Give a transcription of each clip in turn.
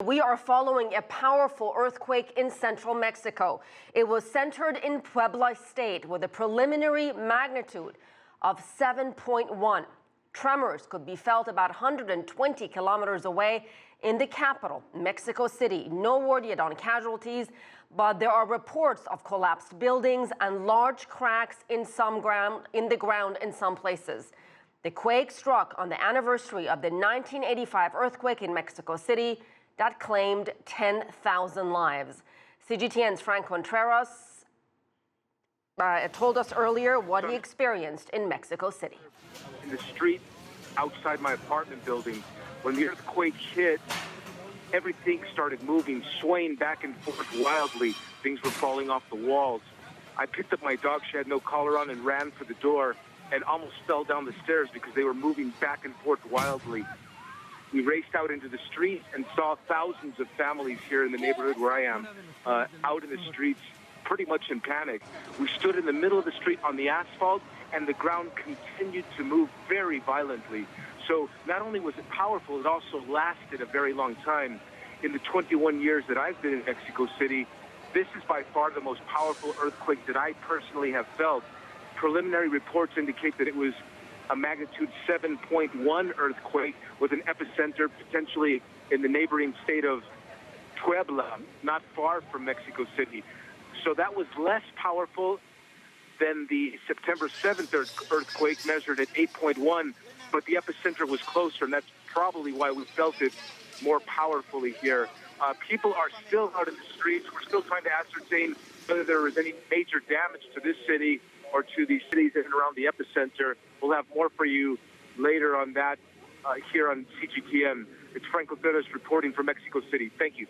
We are following a powerful earthquake in central Mexico. It was centered in Puebla state with a preliminary magnitude of 7.1. Tremors could be felt about 120 kilometers away in the capital, Mexico City. No word yet on casualties, but there are reports of collapsed buildings and large cracks in the ground in some places. The quake struck on the anniversary of the 1985 earthquake in Mexico City that claimed 10,000 lives. CGTN's Franc Contreras told us earlier what he experienced in Mexico City. In the street outside my apartment building, when the earthquake hit, everything started moving, swaying back and forth wildly. Things were falling off the walls. I picked up my dog, she had no collar on, and ran for the door and almost fell down the stairs because they were moving back and forth wildly. We raced out into the street and saw thousands of families here in the neighborhood where I am, out in the streets, pretty much in panic. We stood in the middle of the street on the asphalt, and the ground continued to move very violently. So not only was it powerful, it also lasted a very long time. In the 21 years that I've been in Mexico City, this is by far the most powerful earthquake that I personally have felt. Preliminary reports indicate that it was a magnitude 7.1 earthquake with an epicenter potentially in the neighboring state of Puebla, not far from Mexico City. So that was less powerful than the September 7th earthquake measured at 8.1, but the epicenter was closer, and that's probably why we felt it more powerfully here. People are still out in the streets. We're still trying to ascertain whether there was any major damage to this city or to the cities in and around the epicenter. We'll have more for you later on that here on CGTN. It's Franc Contreras reporting from Mexico City. Thank you.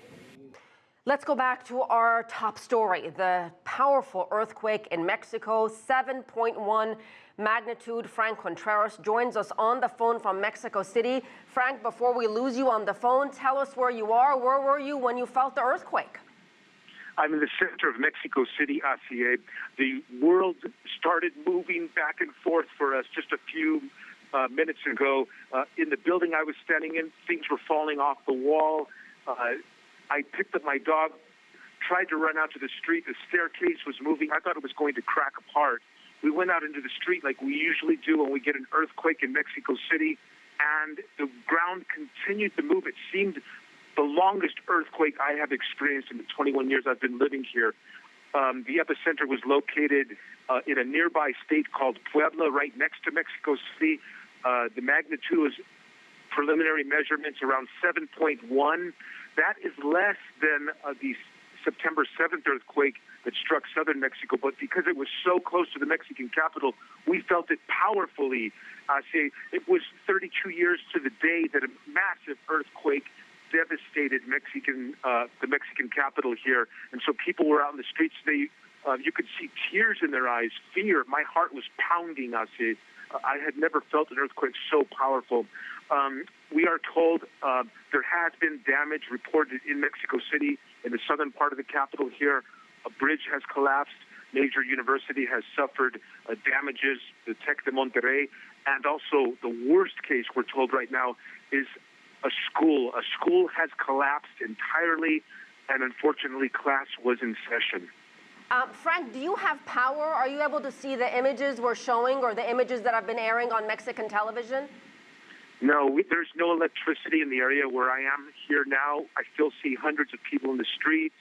Let's go back to our top story, the powerful earthquake in Mexico, 7.1 magnitude. Franc Contreras joins us on the phone from Mexico City. Frank, before we lose you on the phone, tell us where you are. Where were you when you felt the earthquake? I'm in the center of Mexico City, ACA. The world started moving back and forth for us just a few minutes ago. In the building I was standing in, things were falling off the wall. I picked up my dog, tried to run out to the street. The staircase was moving. I thought it was going to crack apart. We went out into the street like we usually do when we get an earthquake in Mexico City, and the ground continued to move. It seemed the longest earthquake I have experienced in the 21 years I've been living here. The epicenter was located in a nearby state called Puebla, right next to Mexico City. The magnitude was preliminary measurements around 7.1. That is less than the September 7th earthquake that struck southern Mexico, but because it was so close to the Mexican capital, we felt it powerfully. It was 32 years to the day that a massive earthquake devastated the Mexican capital here, and so people were out in the streets. You could see tears in their eyes, fear. My heart was pounding. I had never felt an earthquake so powerful. We are told there has been damage reported in Mexico City, in the southern part of the capital here. A bridge has collapsed. Major university has suffered damages, the Tec de Monterrey, and also the worst case we're told right now is a school. A school has collapsed entirely, and unfortunately, class was in session. Frank, do you have power? Are you able to see the images we're showing or the images that have been airing on Mexican television? No, there's no electricity in the area where I am here now. I still see hundreds of people in the streets.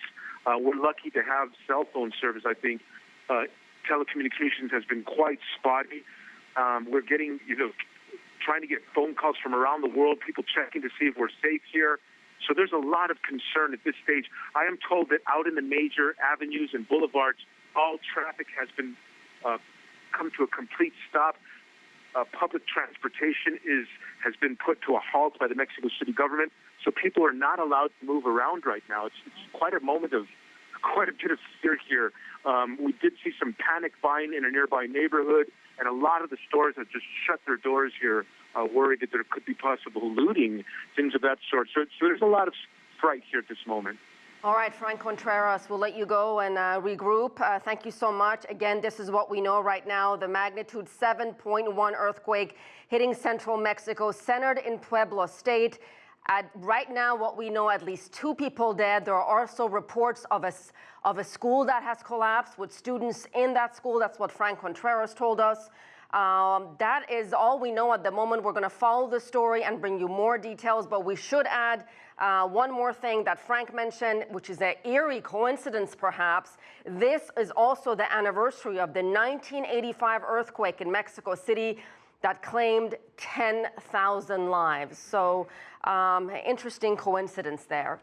We're lucky to have cell phone service, I think. Telecommunications has been quite spotty. We're getting, trying to get phone calls from around the world, people checking to see if we're safe here. So there's a lot of concern at this stage. I am told that out in the major avenues and boulevards, all traffic has been come to a complete stop. Public transportation has been put to a halt by the Mexico City government, so people are not allowed to move around right now. It's quite a moment of quite a bit of fear here. We did see some panic buying in a nearby neighborhood, and a lot of the stores have just shut their doors here, worried that there could be possible looting, things of that sort. So there's a lot of fright here at this moment. All right, Franc Contreras, we'll let you go and regroup. Thank you so much. Again, this is what we know right now. The magnitude 7.1 earthquake hitting central Mexico, centered in Puebla state. Right now, what we know, at least 2 people dead. There are also reports of a school that has collapsed with students in that school. That's what Franc Contreras told us. That is all we know at the moment. We're going to follow the story and bring you more details, but we should add one more thing that Franc mentioned, which is an eerie coincidence perhaps. This is also the anniversary of the 1985 earthquake in Mexico City that claimed 10,000 lives. So interesting coincidence there.